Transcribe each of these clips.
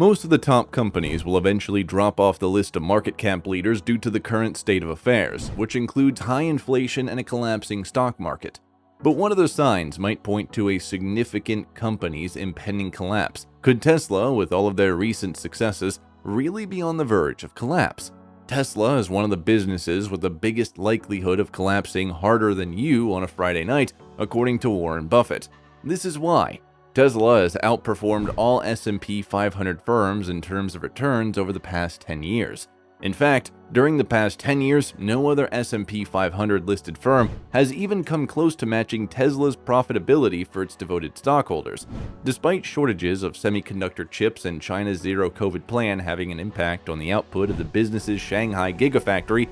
Most of the top companies will eventually drop off the list of market cap leaders due to the current state of affairs, which includes high inflation and a collapsing stock market. But one of the signs might point to a significant company's impending collapse. Could Tesla, with all of their recent successes, really be on the verge of collapse? Tesla is one of the businesses with the biggest likelihood of collapsing harder than you on a Friday night, according to Warren Buffett. This is why Tesla has outperformed all S&P 500 firms in terms of returns over the past 10 years. In fact, during the past 10 years, no other S&P 500 listed firm has even come close to matching Tesla's profitability for its devoted stockholders. Despite shortages of semiconductor chips and China's zero-COVID plan having an impact on the output of the business's Shanghai Gigafactory,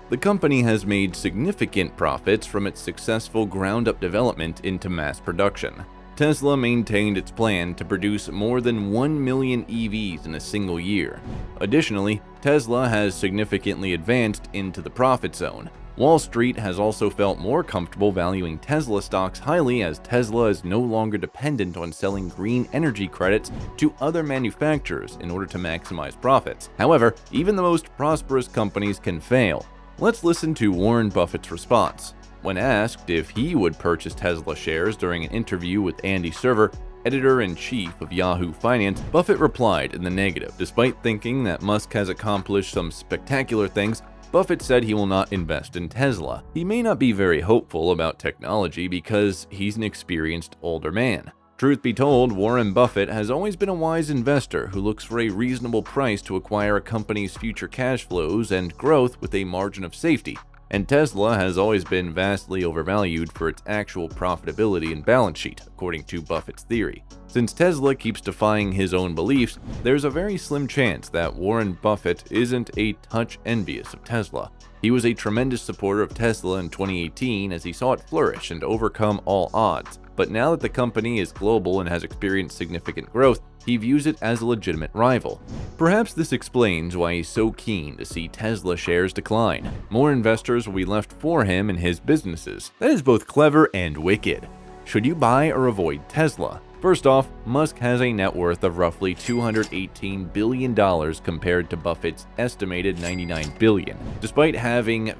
the company has made significant profits from its successful ground-up development into mass production. Tesla maintained its plan to produce more than 1 million EVs in a single year. Additionally, Tesla has significantly advanced into the profit zone. Wall Street has also felt more comfortable valuing Tesla stocks highly as Tesla is no longer dependent on selling green energy credits to other manufacturers in order to maximize profits. However, even the most prosperous companies can fail. Let's listen to Warren Buffett's response. When asked if he would purchase Tesla shares during an interview with Andy Server, editor-in-chief of Yahoo Finance, Buffett replied in the negative. Despite thinking that Musk has accomplished some spectacular things, Buffett said he will not invest in Tesla. He may not be very hopeful about technology because he's an experienced older man. Truth be told, Warren Buffett has always been a wise investor who looks for a reasonable price to acquire a company's future cash flows and growth with a margin of safety. And Tesla has always been vastly overvalued for its actual profitability and balance sheet, according to Buffett's theory. Since Tesla keeps defying his own beliefs, there's a very slim chance that Warren Buffett isn't a touch envious of Tesla. He was a tremendous supporter of Tesla in 2018 as he saw it flourish and overcome all odds. But now that the company is global and has experienced significant growth, he views it as a legitimate rival. Perhaps this explains why he's so keen to see Tesla shares decline. More investors will be left for him in his businesses. That is both clever and wicked. Should you buy or avoid Tesla? First off, Musk has a net worth of roughly $218 billion compared to Buffett's estimated $99 billion. Despite having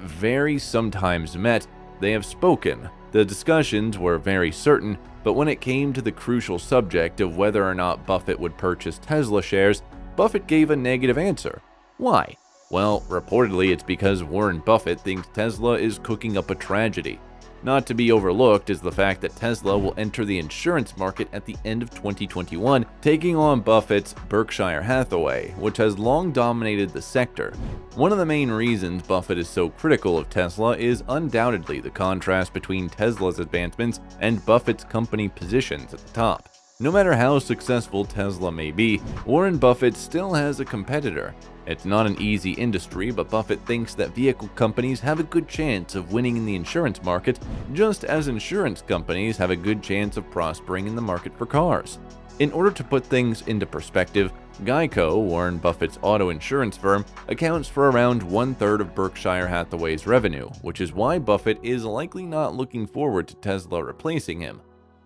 sometimes met, they have spoken. The discussions were very certain, but when it came to the crucial subject of whether or not Buffett would purchase Tesla shares, Buffett gave a negative answer. Why? Well, reportedly it's because Warren Buffett thinks Tesla is cooking up a tragedy. Not to be overlooked is the fact that Tesla will enter the insurance market at the end of 2021, taking on Buffett's Berkshire Hathaway, which has long dominated the sector. One of the main reasons Buffett is so critical of Tesla is undoubtedly the contrast between Tesla's advancements and Buffett's company positions at the top. No matter how successful Tesla may be, Warren Buffett still has a competitor. It's not an easy industry, but Buffett thinks that vehicle companies have a good chance of winning in the insurance market, just as insurance companies have a good chance of prospering in the market for cars. In order to put things into perspective, Geico, Warren Buffett's auto insurance firm, accounts for around 1/3 of Berkshire Hathaway's revenue, which is why Buffett is likely not looking forward to Tesla replacing him.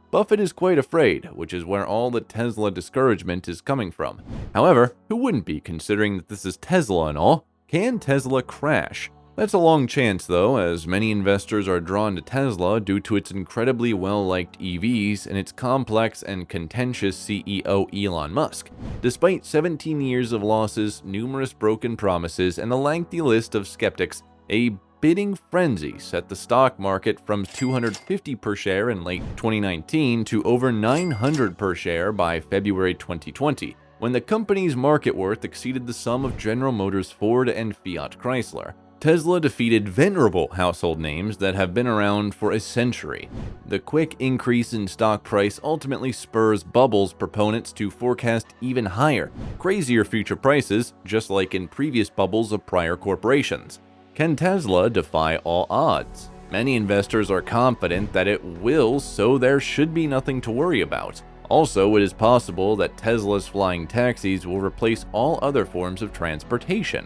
Buffett is quite afraid, which is where all the Tesla discouragement is coming from. However, who wouldn't be, considering that this is Tesla and all? Can Tesla crash? That's a long chance though, as many investors are drawn to Tesla due to its incredibly well-liked EVs and its complex and contentious CEO Elon Musk. Despite 17 years of losses, numerous broken promises, and a lengthy list of skeptics, a bidding frenzy set the stock market from $250 per share in late 2019 to over $900 per share by February 2020, when the company's market worth exceeded the sum of General Motors, Ford, and Fiat Chrysler. Tesla defeated venerable household names that have been around for a century. The quick increase in stock price ultimately spurs Bubble's proponents to forecast even higher, crazier future prices, just like in previous bubbles of prior corporations. Can Tesla defy all odds? Many investors are confident that it will, so there should be nothing to worry about. Also, it is possible that Tesla's flying taxis will replace all other forms of transportation.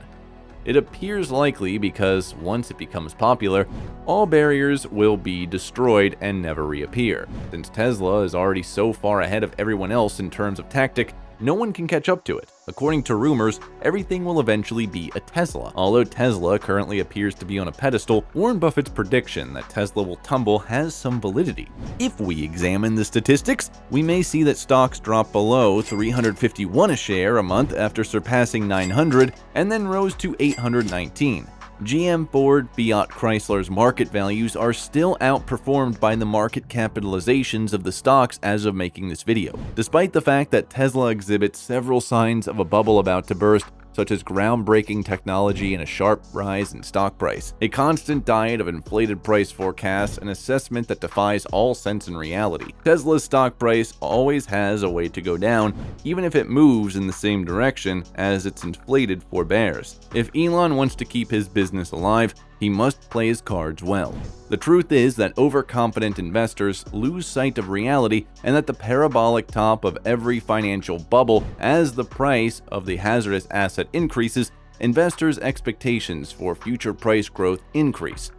It appears likely because once it becomes popular, all barriers will be destroyed and never reappear. Since Tesla is already so far ahead of everyone else in terms of tactic, no one can catch up to it. According to rumors, everything will eventually be a Tesla. Although Tesla currently appears to be on a pedestal, Warren Buffett's prediction that Tesla will tumble has some validity. If we examine the statistics, we may see that stocks drop below $351 a share a month after surpassing $900 and then rose to $819. GM, Ford, Fiat, Chrysler's market values are still outperformed by the market capitalizations of the stocks as of making this video. Despite the fact that Tesla exhibits several signs of a bubble about to burst, such as groundbreaking technology and a sharp rise in stock price, a constant diet of inflated price forecasts, an assessment that defies all sense and reality, Tesla's stock price always has a way to go down, even if it moves in the same direction as its inflated forebears. If Elon wants to keep his business alive, he must play his cards well. The truth is that overconfident investors lose sight of reality and that the parabolic top of every financial bubble, as the price of the hazardous asset increases, investors' expectations for future price growth increase.